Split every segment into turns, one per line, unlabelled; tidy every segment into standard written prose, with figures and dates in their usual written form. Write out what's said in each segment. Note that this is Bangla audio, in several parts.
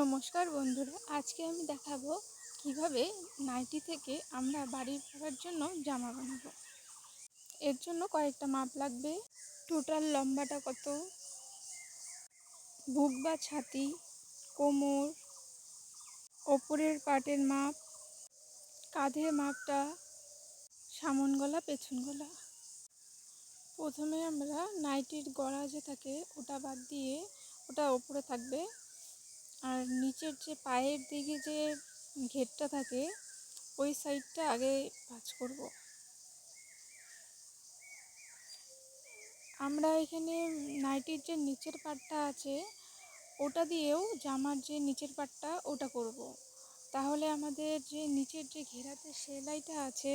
নমস্কার বন্ধুরা, আজকে আমি দেখাবো কিভাবে নাইটি থেকে আমরা বাড়ির পরার জন্য জামা বানাবো। এর জন্য কয়েকটা মাপ লাগবে। টোটাল লম্বাটা কত, বুক বা ছাতি, কোমর, ওপরের পার্টের মাপ, কাঁধের মাপটা, সামন গলা, পেছন গলা। প্রথমে আমরা নাইটির গলা যে থাকে ওটা বাদ দিয়ে ওটা ওপরে থাকবে, আর নিচের যে পায়ের দিকে যে ঘেরটা থাকে ওই সাইডটা আগে ভাঁজ করব। আমরা এখানে নাইটির যে নিচের পাটটা আছে ওটা দিয়েও জামার যে নিচের পাটটা ওটা করব। তাহলে আমাদের যে নিচের যে ঘেরাতে সেলাইটা আছে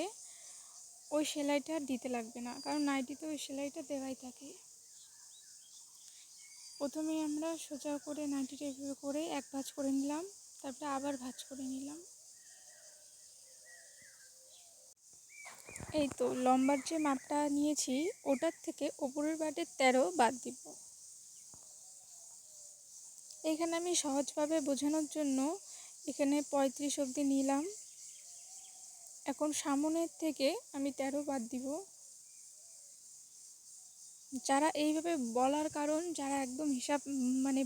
ওই সেলাইটা আর দিতে লাগবে না, কারণ নাইটিতে ওই সেলাইটা দেওয়াই থাকে। প্রথমে আমরা সোজা করে নাইটিটা এভাবে করে এক ভাঁজ করে নিলাম, তারপরে আবার ভাঁজ করে নিলাম। এই তো লম্বার যে মাপটা নিয়েছি ওটার থেকে ওপরের পাটের 13 বাদ দিব। এখানে আমি সহজভাবে বোঝানোর জন্য এখানে 35 অবধি নিলাম। এখন সামনের থেকে আমি 13 বাদ দিব। যারা এইভাবে বলার কারণ, যারা একদম হিসাব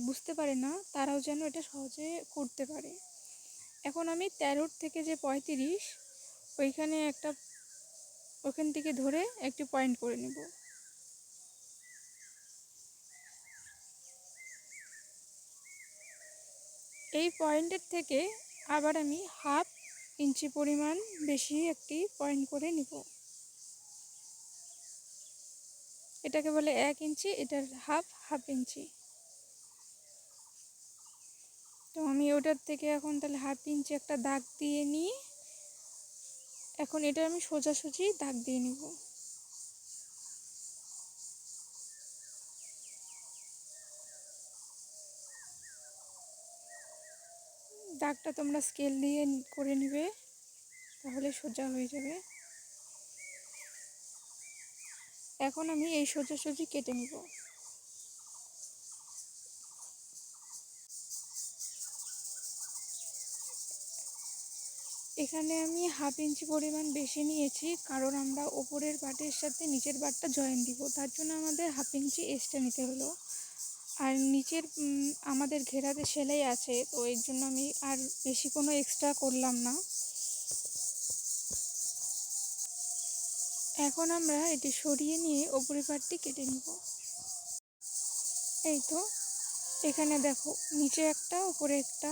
বুঝতে পারে না, তারাও যেন এটা সহজে করতে পারে। এখন আমি 13 থেকে যে 35 ওইখানে ওখান থেকে ধরে একটি পয়েন্ট করে নেব। এই পয়েন্টের থেকে আবার আমি হাফ ইঞ্চি পরিমাণ বেশি একটি পয়েন্ট করে নিব। এটাকে বলে 1 ইঞ্চি, এটার হাফ ইঞ্চি। তো আমি ওটার থেকে এখন তাহলে হাফ ইঞ্চি একটা দাগ দিয়ে নিই। এখন এটা আমি সোজাসুজি দাগ দিয়ে নিব। দাগটা তোমরা স্কেল দিয়ে করে নিবে, তাহলে সোজা হয়ে যাবে। এখন আমি এই সোজাসুজি কেটে নিব। এখানে আমি হাফ ইঞ্চি পরিমাণ বেশি নিয়েছি, কারণ আমরা ওপরের পাটের সাথে নিচের পাটটা জয়েন দিব, তার জন্য আমাদের হাফ ইঞ্চি এক্সট্রা নিতে হলো। আর নিচের আমাদের ঘেরাতে সেলাই আছে, তো এর জন্য আমি আর বেশি কোনো এক্সট্রা করলাম না। এখন আমরা এটি সরিয়ে নিয়ে ওপরের পাটটি কেটে নিব। এই তো এখানে দেখো, নিচে একটা উপরে একটা।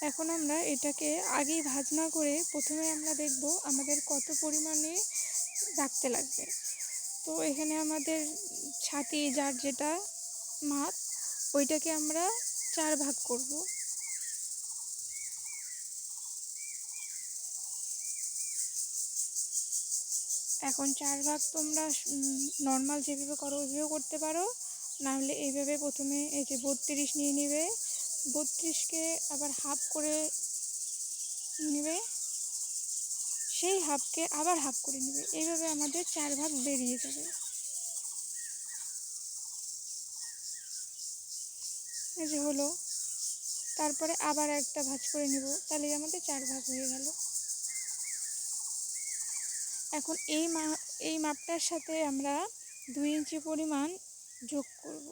এখন আমরা এটাকে আগেই ভাঁজ না করে প্রথমে আমরা দেখব আমাদের কত পরিমাণে রাখতে লাগবে। তো এখানে আমাদের ছাতি যার যেটা মাপ ওইটাকে আমরা 4 ভাগ করব। এখন 4 ভাগ তোমরা নর্মাল যেভাবে করো ওইভাবেও করতে পারো, নাহলে এইভাবে প্রথমে এই যে 32 নিয়ে নেবে, 32কে আবার হাফ করে নেবে, সেই হাফকে আবার হাফ করে নেবে, এইভাবে আমাদের 4 ভাগ বেরিয়ে যাবে। এই যে হলো, তারপরে আবার একটা ভাঁজ করে নেব, তাহলে আমাদের 4 ভাগ হয়ে গেল। এখন এই মাপটার সাথে আমরা 2 ইঞ্চি পরিমাণ যোগ করব।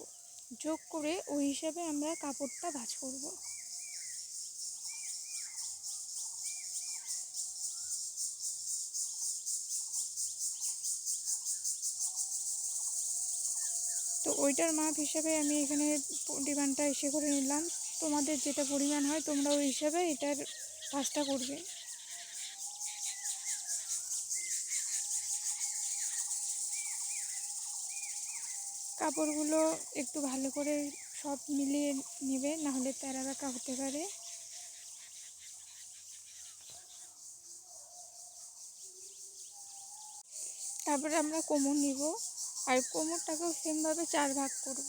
যোগ করে ওই হিসাবে আমরা কাপড়টা ভাঁজ করব। তো ওইটার মাপ হিসাবে আমি এখানে পরিমাণটা করে নিলাম। তোমাদের যেটা পরিমাণ হয় তোমরা ওই হিসাবে এটার ভাঁজটা করবে। কাপড়গুলো একটু ভালো করে সব মিলিয়ে নেবে, নাহলে তেরা বেঁকা হতে পারে। তারপরে আমরা কোমর নিব, আর কোমরটাকেও সেমভাবে 4 ভাগ করব।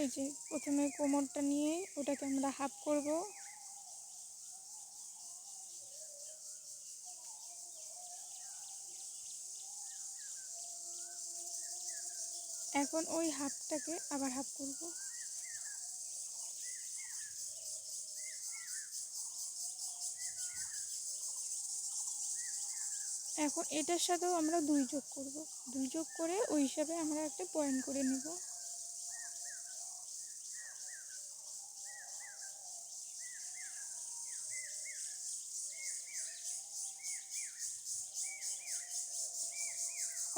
এই যে প্রথমে কোমরটা নিয়ে ওটাকে আমরা হাফ করব। এখন ওই হাফটাকে আবার হাফ করব। এখন এটার সাথেও আমরা 2 যোগ করব। 2 যোগ করে ওই হিসাবে আমরা একটা পয়েন্ট করে নেব।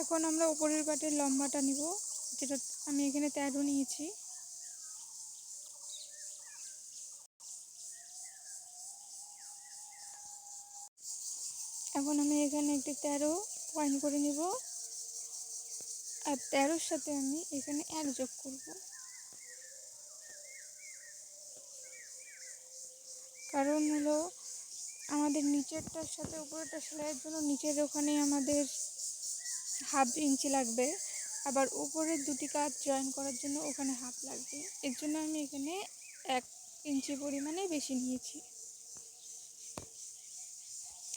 এখন আমরা উপরের পাটের লম্বাটা নিব, যেটা আমি এখানে 13 নিয়েছি। এখন আমি এখানে একটি 13 পয়েন্ট করে নিব, আর 13-র সাথে আমি এখানে 1 যোগ করব। কারণ হলো আমাদের নিচেরটার সাথে উপরেরটা সেলাইয়ের জন্য নিচের ওখানে আমাদের হাফ ইঞ্চি লাগবে, আবার উপরের দুটি কাজ জয়েন করার জন্য ওখানে হাফ লাগবে। এর জন্য আমি এখানে 1 ইঞ্চি পরিমাণে বেশি নিয়েছি।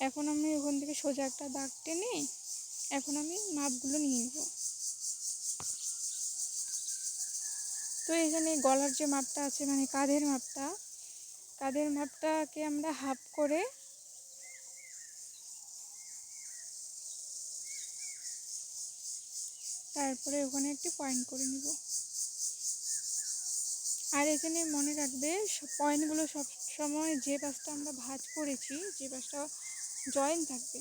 এখন আমি ওখান থেকে সোজা একটা দাগ টেনে এখন আমি মাপগুলো নিয়ে নেব। তো এখানে গলার যে মাপটা আছে, মানে কাঁধের মাপটাকে আমরা হাফ করে তারপরে ওখানে একটি পয়েন্ট করে নিব। আর এখানে মনে রাখবে পয়েন্টগুলো সব সময় যে পাশটা আমরা ভাঁজ করেছি, যে পাশটা জয়েন থাকবে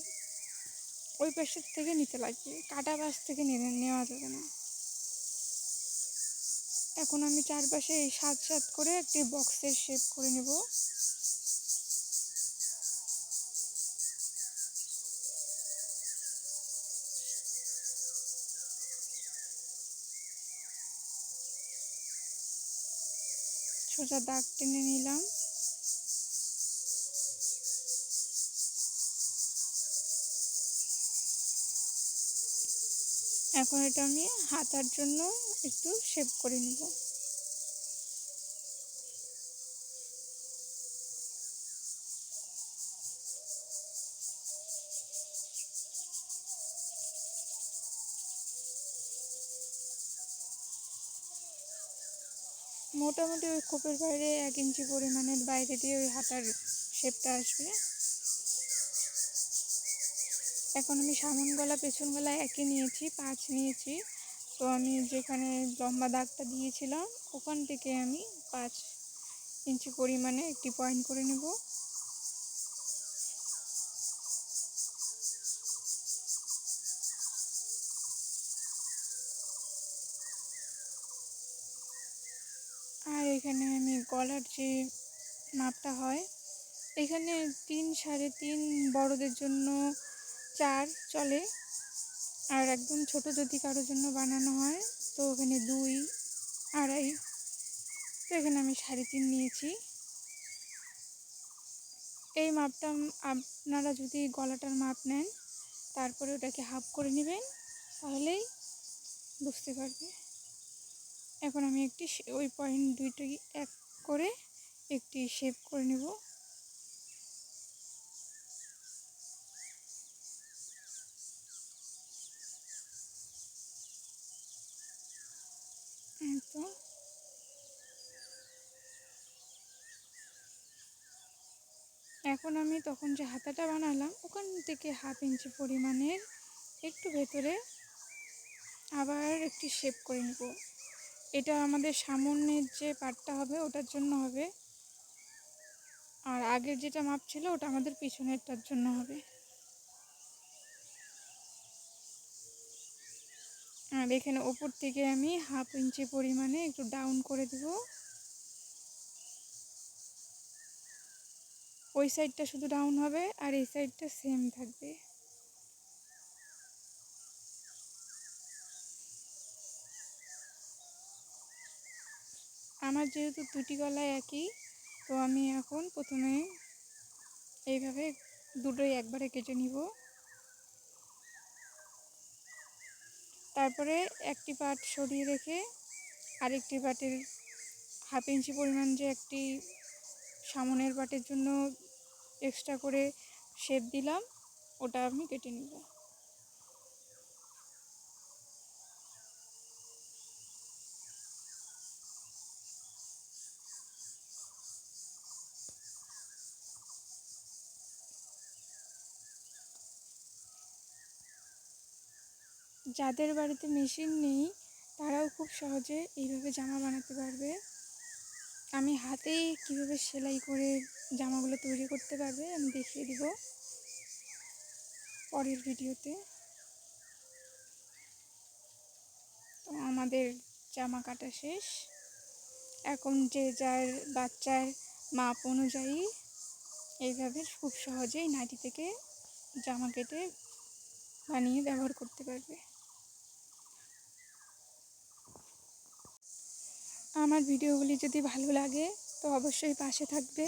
ওই পাশের থেকে নিতে লাগবে, কাটা পাশ থেকে নেওয়া যাবে না। এখন আমি চারপাশে এই 7-7 করে একটি বক্সের শেপ করে নেব। সোজা দাগ টেনে নিলাম। এখন এটা আমি হাতার জন্য একটু শেপ করে নিব। মোটামুটি ওই কোপের বাইরে 1 ইঞ্চি পরিমাণের বাইরে দিয়ে ওই হাতার শেপটা আসবে। এখন আমি সামন গলা পেছন গলা একই নিয়েছি, 5 নিয়েছি। তো আমি যেখানে লম্বা দাগটা দিয়েছিলাম ওখান থেকে আমি 5 ইঞ্চি পরিমাণে একটি পয়েন্ট করে নেব। আর এখানে আমি গলার যে মাপটা হয়, এখানে 3, 3.5 বড়দের জন্য 4 চলে, আর একদম ছোট যদি কারোর জন্য বানানো হয় তো ওখানে 2, 2.5। তো এখানে আমি 3.5 নিয়েছি। এই মাপটা আপনারা যদি গলাটার মাপ নেন তারপরে ওটাকে হাফ করে নেবেন, তাহলেই বুঝতে পারবে। এখন আমি একটি ওই পয়েন্ট দুইটি এক করে একটি শেপ করে নেব। তো এখন আমি তখন যে হাতাটা বানালাম ওখান থেকে 1/2 ইঞ্চি পরিমাণের একটু ভেতরে আবার একটি শেপ করে নেব। এটা আমাদের সামনের যে পার্টটা হবে ওটার জন্য হবে, আর আগের যেটা মাপ ছিল ওটা আমাদের পিছনেরটার জন্য হবে। আর এখানে ওপর থেকে আমি 1/2 ইঞ্চি পরিমাণে একটু ডাউন করে দেব। ওই সাইডটা শুধু ডাউন হবে আর এই সাইডটা সেম থাকবে। আমার যেহেতু দুটি গলায় একই, তো আমি এখন প্রথমে এইভাবে দুটোই একবারে কেটে নিব। তারপরে একটি পার্ট সরিয়ে রেখে আরেকটি পার্টের 1/2 ইঞ্চি পরিমাণ যে একটি সামনের পার্টের জন্য এক্সট্রা করে শেপ দিলাম, ওটা আমি কেটে নিব। যাদের বাড়িতে মেশিন নেই তারাও খুব সহজে এইভাবে জামা বানাতে পারবে। আমি হাতেই কীভাবে সেলাই করে জামাগুলো তৈরি করতে পারবে আমি দেখিয়ে দিব পরের ভিডিওতে। তো আমাদের জামা কাটা শেষ। এখন যে যার বাচ্চার মাপ অনুযায়ী এইভাবে খুব সহজেই নাইটি থেকে জামা কেটে বানিয়ে ব্যবহার করতে পারবে। আমার ভিডিওগুলি যদি ভালো লাগে তো অবশ্যই পাশে থাকবে।